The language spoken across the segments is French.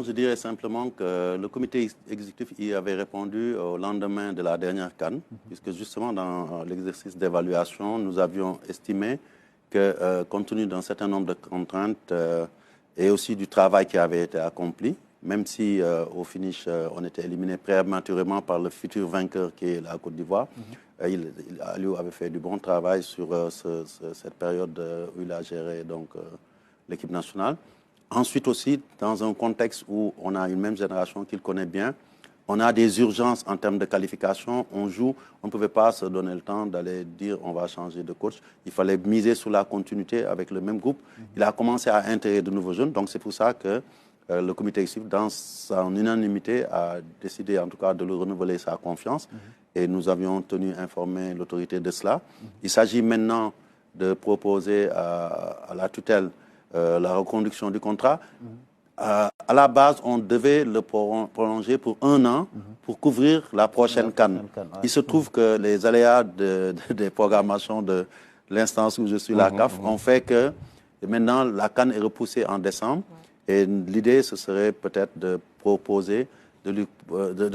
Je dirais simplement que le comité exécutif y avait répondu au lendemain de la dernière CAN, puisque justement dans l'exercice d'évaluation, nous avions estimé que compte tenu d'un certain nombre de contraintes et aussi du travail qui avait été accompli, même si au finish on était éliminé prématurément par le futur vainqueur qui est la Côte d'Ivoire, Aliou avait fait du bon travail sur cette période où il a géré donc, l'équipe nationale. Ensuite aussi, dans un contexte où on a une même génération qu'il connaît bien, on a des urgences en termes de qualification, on joue, on ne pouvait pas se donner le temps d'aller dire on va changer de coach. Il fallait miser sur la continuité avec le même groupe. Il a commencé à intégrer de nouveaux jeunes, donc c'est pour ça que le comité exécutif, dans son unanimité, a décidé en tout cas de lui renouveler sa confiance. Et nous avions tenu informer l'autorité de cela. Il s'agit maintenant de proposer à la tutelle la reconduction du contrat. À la base, on devait le prolonger pour 1 an pour couvrir la prochaine CAN. Il se trouve que les aléas des programmations de l'instance où je suis, la CAF, ont fait que maintenant la CAN est repoussée en décembre. Et l'idée, ce serait peut-être de proposer, de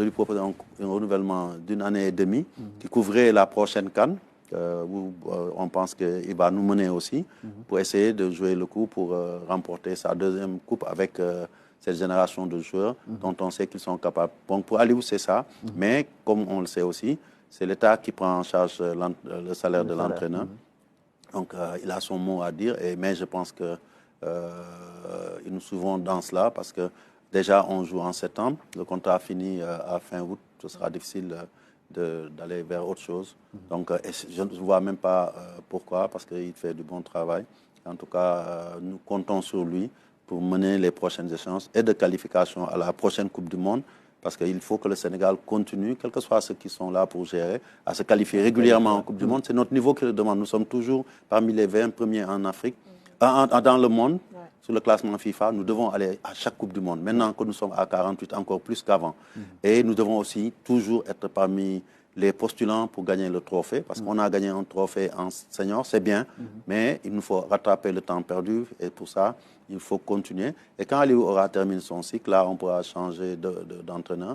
lui proposer un renouvellement d'1 année et demie qui couvrait la prochaine CAN. Où on pense qu'il va nous mener aussi pour essayer de jouer le coup pour remporter sa deuxième coupe avec cette génération de joueurs dont on sait qu'ils sont capables. Donc pour Aliou, c'est ça. Mais comme on le sait aussi, c'est l'État qui prend en charge le salaire de l'entraîneur. Donc il a son mot à dire. Mais je pense que nous souvent dans cela parce que déjà on joue en septembre. Le contrat finit à fin août. Ce sera difficile d'aller vers autre chose. Donc, je ne vois même pas pourquoi, parce qu'il fait du bon travail. En tout cas, nous comptons sur lui pour mener les prochaines échéances et de qualification à la prochaine Coupe du Monde, parce qu'il faut que le Sénégal continue, quels que soient ceux qui sont là pour gérer, à se qualifier régulièrement en Coupe du Monde. C'est notre niveau qui le demande. Nous sommes toujours parmi les 20 premiers en Afrique, dans le monde. Sur le classement FIFA, nous devons aller à chaque Coupe du Monde. Maintenant que nous sommes à 48, encore plus qu'avant. Et nous devons aussi toujours être parmi les postulants pour gagner le trophée, parce qu'on a gagné un trophée en senior, c'est bien, mais il nous faut rattraper le temps perdu, et pour ça, il faut continuer. Et quand Aliou aura terminé son cycle, là, on pourra changer d'entraîneur.